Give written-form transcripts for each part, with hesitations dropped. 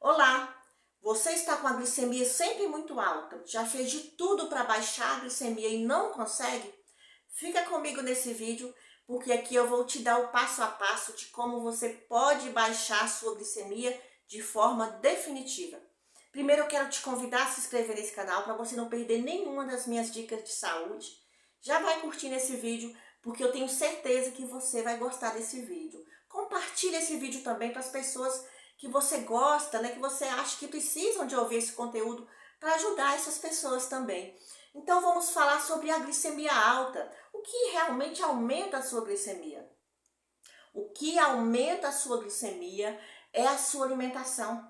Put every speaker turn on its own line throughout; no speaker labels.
Olá, você está com a glicemia sempre muito alta? Já fez de tudo para baixar a glicemia e não consegue? Fica comigo nesse vídeo, porque aqui eu vou te dar o passo a passo de como você pode baixar a sua glicemia de forma definitiva. Primeiro eu quero te convidar a se inscrever nesse canal para você não perder nenhuma das minhas dicas de saúde. Já vai curtindo esse vídeo, porque eu tenho certeza que você vai gostar desse vídeo. Compartilhe esse vídeo também para as pessoas que você gosta, né, que você acha que precisam de ouvir esse conteúdo para ajudar essas pessoas também. Então vamos falar sobre a glicemia alta. O que realmente aumenta a sua glicemia? O que aumenta a sua glicemia é a sua alimentação.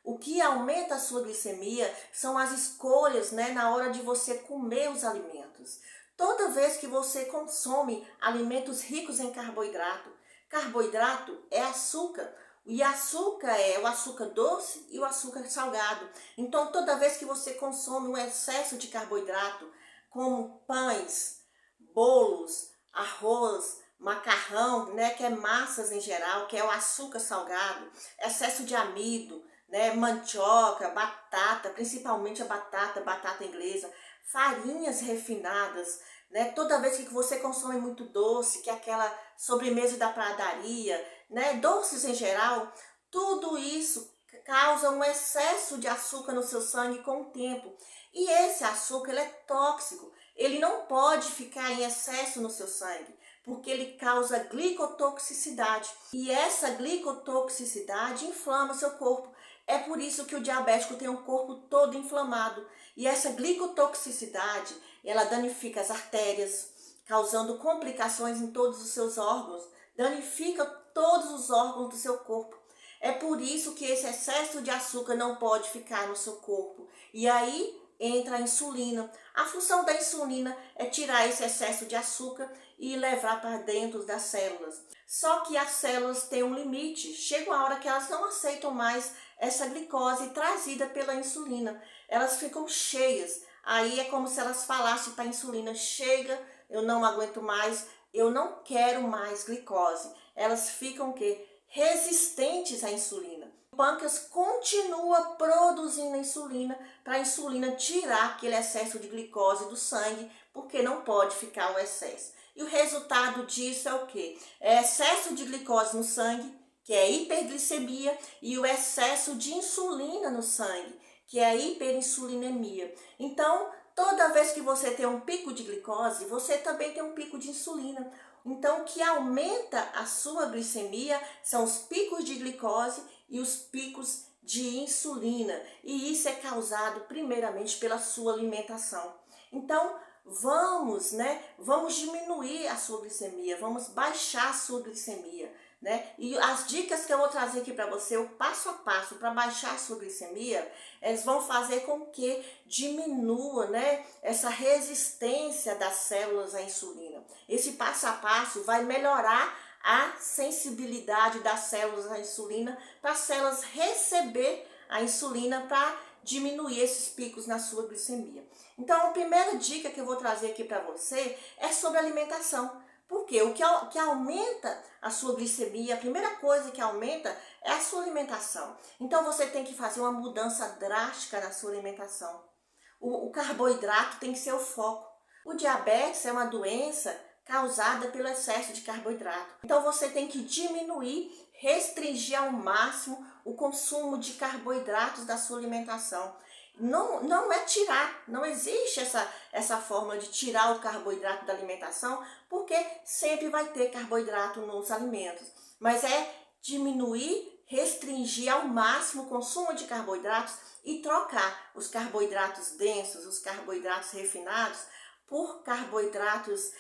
O que aumenta a sua glicemia são as escolhas, né, na hora de você comer os alimentos. Toda vez que você consome alimentos ricos em carboidrato, carboidrato é açúcar. E açúcar é o açúcar doce e o açúcar salgado. Então, toda vez que você consome um excesso de carboidrato, como pães, bolos, arroz, macarrão, né, que é massas em geral, que é o açúcar salgado, excesso de amido, né, mandioca, batata, principalmente a batata inglesa, farinhas refinadas, né, toda vez que você consome muito doce, que é aquela sobremesa da padaria, né, doces em geral, tudo isso causa um excesso de açúcar no seu sangue com o tempo. E esse açúcar ele é tóxico, ele não pode ficar em excesso no seu sangue, porque ele causa glicotoxicidade. E essa glicotoxicidade inflama o seu corpo. É por isso que o diabético tem o corpo todo inflamado. E essa glicotoxicidade, ela danifica as artérias, causando complicações em todos os seus órgãos, danifica todos os órgãos do seu corpo. É por isso que esse excesso de açúcar não pode ficar no seu corpo. E aí entra a insulina. A função da insulina é tirar esse excesso de açúcar e levar para dentro das células. Só que as células têm um limite. Chega uma hora que elas não aceitam mais essa glicose trazida pela insulina. Elas ficam cheias. Aí é como se elas falassem para a insulina: chega, eu não aguento mais, eu não quero mais glicose. Elas ficam o quê? Resistentes à insulina. O pâncreas continua produzindo insulina para a insulina tirar aquele excesso de glicose do sangue, porque não pode ficar o excesso. E o resultado disso é o quê? É excesso de glicose no sangue, que é hiperglicemia, e o excesso de insulina no sangue, que é a hiperinsulinemia. Então, toda vez que você tem um pico de glicose, você também tem um pico de insulina. Então, o que aumenta a sua glicemia são os picos de glicose e os picos de insulina. E isso é causado primeiramente pela sua alimentação. Então, vamos diminuir a sua glicemia, vamos baixar a sua glicemia, né? E as dicas que eu vou trazer aqui para você, o passo a passo para baixar a sua glicemia, eles vão fazer com que diminua, né, essa resistência das células à insulina. Esse passo a passo vai melhorar a sensibilidade das células à insulina, para as células receber a insulina para diminuir esses picos na sua glicemia. Então, a primeira dica que eu vou trazer aqui para você é sobre alimentação. Porque o que aumenta a sua glicemia, a primeira coisa que aumenta é a sua alimentação. Então, você tem que fazer uma mudança drástica na sua alimentação. O carboidrato tem que ser o foco. O diabetes é uma doença causada pelo excesso de carboidrato. Então, você tem que diminuir, restringir ao máximo o consumo de carboidratos da sua alimentação. Não é tirar, não existe essa forma de tirar o carboidrato da alimentação, porque sempre vai ter carboidrato nos alimentos. Mas é diminuir, restringir ao máximo o consumo de carboidratos e trocar os carboidratos densos, os carboidratos refinados, por carboidratos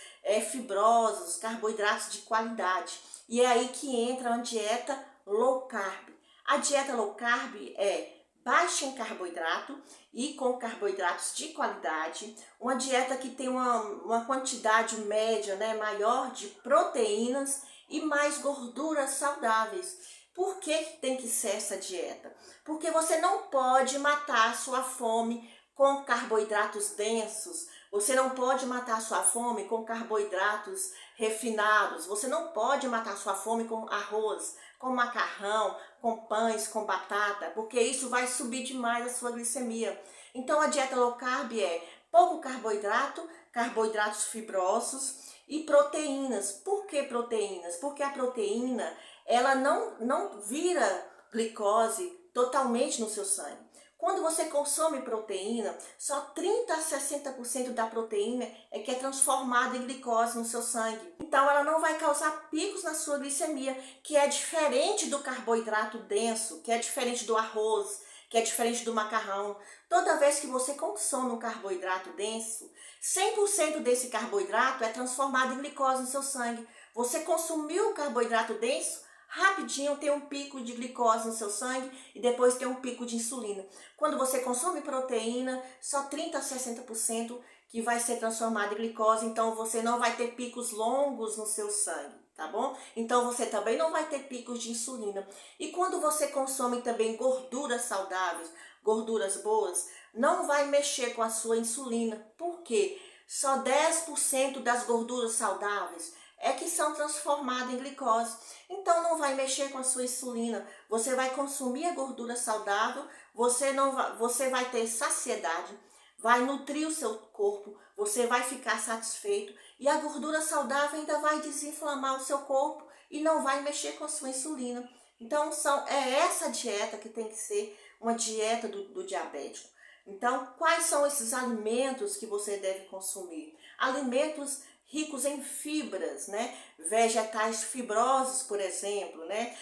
fibrosos, carboidratos de qualidade. E é aí que entra a dieta low carb. A dieta low carb é baixa em carboidrato e com carboidratos de qualidade, uma dieta que tem uma quantidade média, né, maior de proteínas e mais gorduras saudáveis. Por que tem que ser essa dieta? Porque você não pode matar a sua fome com carboidratos densos, Você não pode matar sua fome com carboidratos refinados. Você não pode matar sua fome com arroz, com macarrão, com pães, com batata, porque isso vai subir demais a sua glicemia. Então a dieta low carb é pouco carboidrato, carboidratos fibrosos e proteínas. Por que proteínas? Porque a proteína, ela não vira glicose totalmente no seu sangue. Quando você consome proteína, só 30 a 60% da proteína é que é transformada em glicose no seu sangue. Então ela não vai causar picos na sua glicemia, que é diferente do carboidrato denso, que é diferente do arroz, que é diferente do macarrão. Toda vez que você consome um carboidrato denso, 100% desse carboidrato é transformado em glicose no seu sangue. Você consumiu o carboidrato denso, rapidinho tem um pico de glicose no seu sangue e depois tem um pico de insulina. Quando você consome proteína, só 30 a 60% que vai ser transformado em glicose, então você não vai ter picos longos no seu sangue, tá bom? Então você também não vai ter picos de insulina. E quando você consome também gorduras saudáveis, gorduras boas, não vai mexer com a sua insulina. Por quê? Só 10% das gorduras saudáveis é que são transformadas em glicose. Então não vai mexer com a sua insulina. Você vai consumir a gordura saudável, você vai ter saciedade, vai nutrir o seu corpo, você vai ficar satisfeito e a gordura saudável ainda vai desinflamar o seu corpo e não vai mexer com a sua insulina. Então é essa dieta que tem que ser uma dieta do diabético. Então, quais são esses alimentos que você deve consumir? Alimentos ricos em fibras, né? Vegetais fibrosos, por exemplo, né?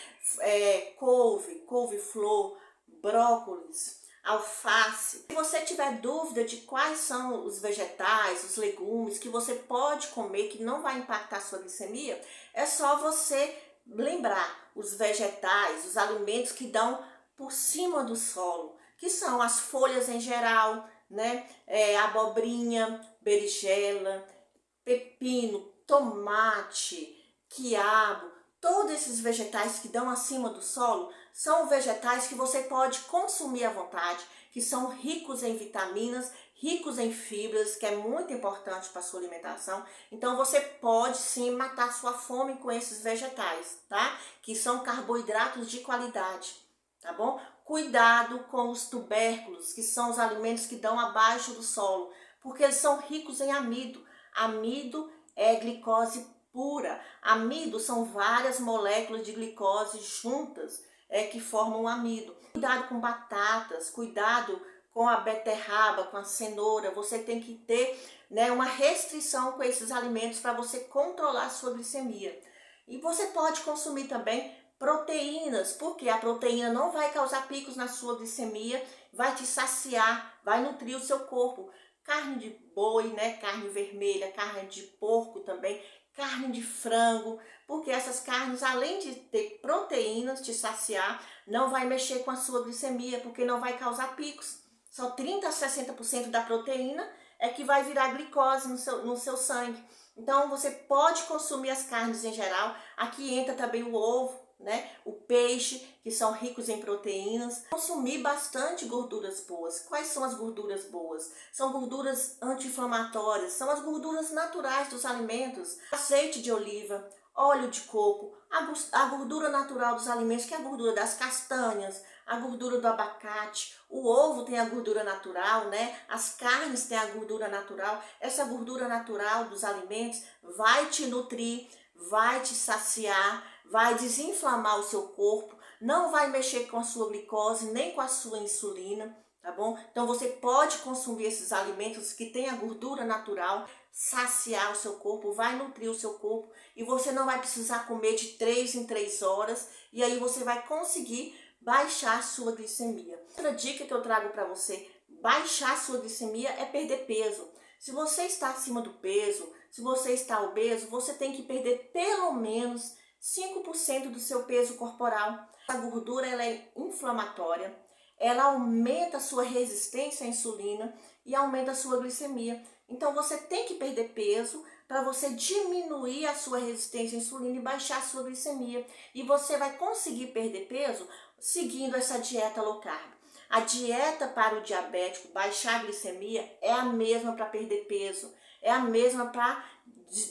Couve-flor, brócolis, alface. Se você tiver dúvida de quais são os vegetais, os legumes que você pode comer que não vai impactar a sua glicemia, é só você lembrar os vegetais, os alimentos que dão por cima do solo, que são as folhas em geral, né? Abobrinha, berinjela, pepino, tomate, quiabo, todos esses vegetais que dão acima do solo são vegetais que você pode consumir à vontade, que são ricos em vitaminas, ricos em fibras, que é muito importante para a sua alimentação. Então você pode sim matar sua fome com esses vegetais, tá? Que são carboidratos de qualidade, tá bom? Cuidado com os tubérculos, que são os alimentos que dão abaixo do solo, porque eles são ricos em amido. Amido é glicose pura. Amido são várias moléculas de glicose juntas que formam amido. Cuidado com batatas, cuidado com a beterraba, com a cenoura. Você tem que ter, né, uma restrição com esses alimentos para você controlar a sua glicemia. E você pode consumir também proteínas, porque a proteína não vai causar picos na sua glicemia, vai te saciar, vai nutrir o seu corpo. Carne de boi, né? Carne vermelha, carne de porco também, carne de frango, porque essas carnes, além de ter proteínas, te saciar, não vai mexer com a sua glicemia, porque não vai causar picos. Só 30 a 60% da proteína é que vai virar glicose no seu sangue. Então você pode consumir as carnes em geral, aqui entra também o ovo, né? O peixe, que são ricos em proteínas. Consumir bastante gorduras boas. Quais são as gorduras boas? São gorduras anti-inflamatórias, são as gorduras naturais dos alimentos. Azeite de oliva, óleo de coco, a gordura natural dos alimentos, que é a gordura das castanhas, a gordura do abacate, o ovo tem a gordura natural, né? As carnes têm a gordura natural. Essa gordura natural dos alimentos vai te nutrir, vai te saciar, vai desinflamar o seu corpo, não vai mexer com a sua glicose, nem com a sua insulina, tá bom? Então você pode consumir esses alimentos que têm a gordura natural, saciar o seu corpo, vai nutrir o seu corpo e você não vai precisar comer de 3 em 3 horas e aí você vai conseguir baixar a sua glicemia. Outra dica que eu trago para você baixar a sua glicemia é perder peso. Se você está acima do peso, se você está obeso, você tem que perder pelo menos 5% do seu peso corporal. A gordura ela é inflamatória, ela aumenta a sua resistência à insulina e aumenta a sua glicemia. Então você tem que perder peso para você diminuir a sua resistência à insulina e baixar a sua glicemia. E você vai conseguir perder peso seguindo essa dieta low carb. A dieta para o diabético, baixar a glicemia, é a mesma para perder peso, é a mesma para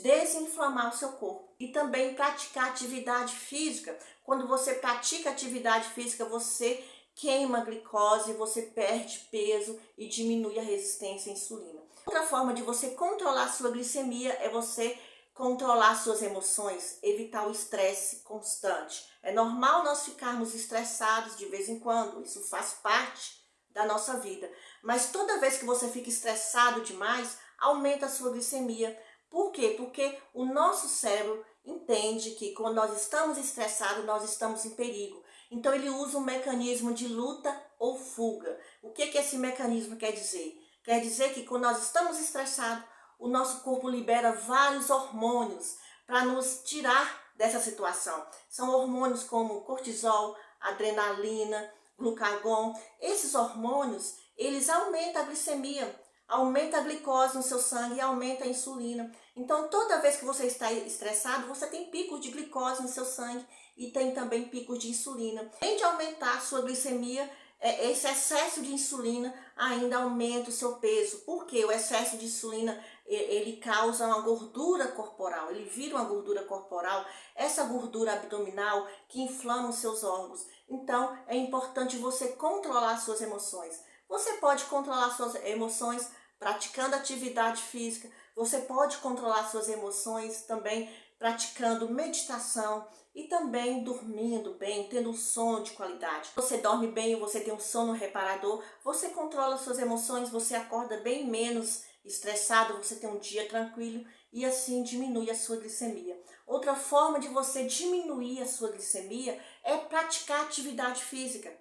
desinflamar o seu corpo. E também praticar atividade física. Quando você pratica atividade física, você queima a glicose, você perde peso e diminui a resistência à insulina. Outra forma de você controlar a sua glicemia é você controlar suas emoções, evitar o estresse constante. É normal nós ficarmos estressados de vez em quando, isso faz parte da nossa vida. Mas toda vez que você fica estressado demais, aumenta a sua glicemia. Por quê? Porque o nosso cérebro entende que quando nós estamos estressados, nós estamos em perigo. Então ele usa um mecanismo de luta ou fuga. O que esse mecanismo quer dizer? Quer dizer que quando nós estamos estressados, o nosso corpo libera vários hormônios para nos tirar dessa situação. São hormônios como cortisol, adrenalina, glucagon. Esses hormônios, eles aumentam a glicemia, aumenta a glicose no seu sangue e aumenta a insulina. Então, toda vez que você está estressado, você tem picos de glicose no seu sangue e tem também picos de insulina. Além de aumentar a sua glicemia, esse excesso de insulina ainda aumenta o seu peso. Porque o excesso de insulina, ele causa uma gordura corporal, ele vira uma gordura corporal, essa gordura abdominal que inflama os seus órgãos. Então, é importante você controlar suas emoções. Você pode controlar suas emoções praticando atividade física, você pode controlar suas emoções também praticando meditação e também dormindo bem, tendo um sono de qualidade. Você dorme bem, você tem um sono reparador, você controla suas emoções, você acorda bem menos estressado, você tem um dia tranquilo e assim diminui a sua glicemia. Outra forma de você diminuir a sua glicemia é praticar atividade física.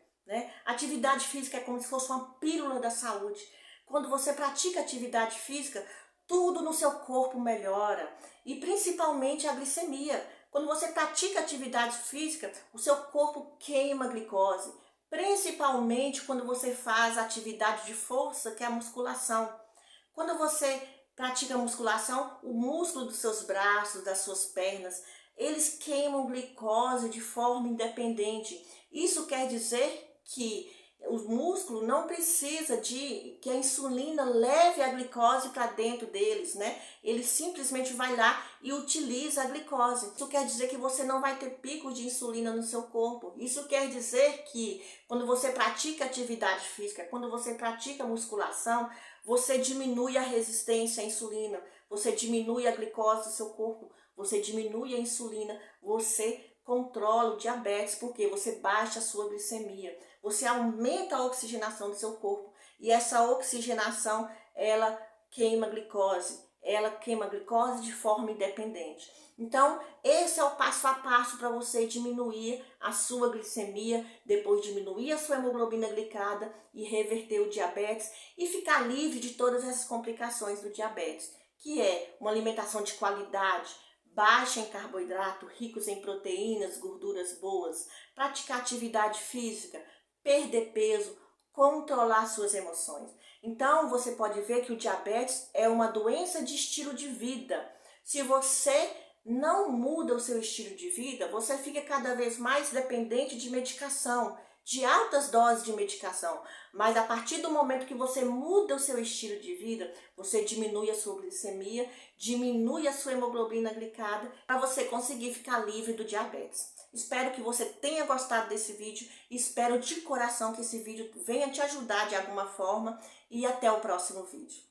Atividade física é como se fosse uma pílula da saúde. Quando você pratica atividade física, tudo no seu corpo melhora e principalmente a glicemia. Quando você pratica atividade física, o seu corpo queima a glicose, principalmente quando você faz atividade de força, que é a musculação. Quando você pratica musculação, o músculo dos seus braços, das suas pernas, eles queimam glicose de forma independente. Isso quer dizer que o músculo não precisa de que a insulina leve a glicose para dentro deles, Ele simplesmente vai lá e utiliza a glicose. Isso quer dizer que você não vai ter picos de insulina no seu corpo. Isso quer dizer que quando você pratica atividade física, quando você pratica musculação, você diminui a resistência à insulina, você diminui a glicose do seu corpo, você diminui a insulina, você controla o diabetes, porque você baixa a sua glicemia, você aumenta a oxigenação do seu corpo e essa oxigenação, ela queima glicose de forma independente. Então, esse é o passo a passo para você diminuir a sua glicemia, depois diminuir a sua hemoglobina glicada e reverter o diabetes e ficar livre de todas essas complicações do diabetes, que é uma alimentação de qualidade, baixa em carboidrato, ricos em proteínas, gorduras boas, praticar atividade física, perder peso, controlar suas emoções. Então, você pode ver que o diabetes é uma doença de estilo de vida. Se você não muda o seu estilo de vida, você fica cada vez mais dependente de medicação, de altas doses de medicação. Mas a partir do momento que você muda o seu estilo de vida, você diminui a sua glicemia, diminui a sua hemoglobina glicada, para você conseguir ficar livre do diabetes. Espero que você tenha gostado desse vídeo, espero de coração que esse vídeo venha te ajudar de alguma forma e até o próximo vídeo.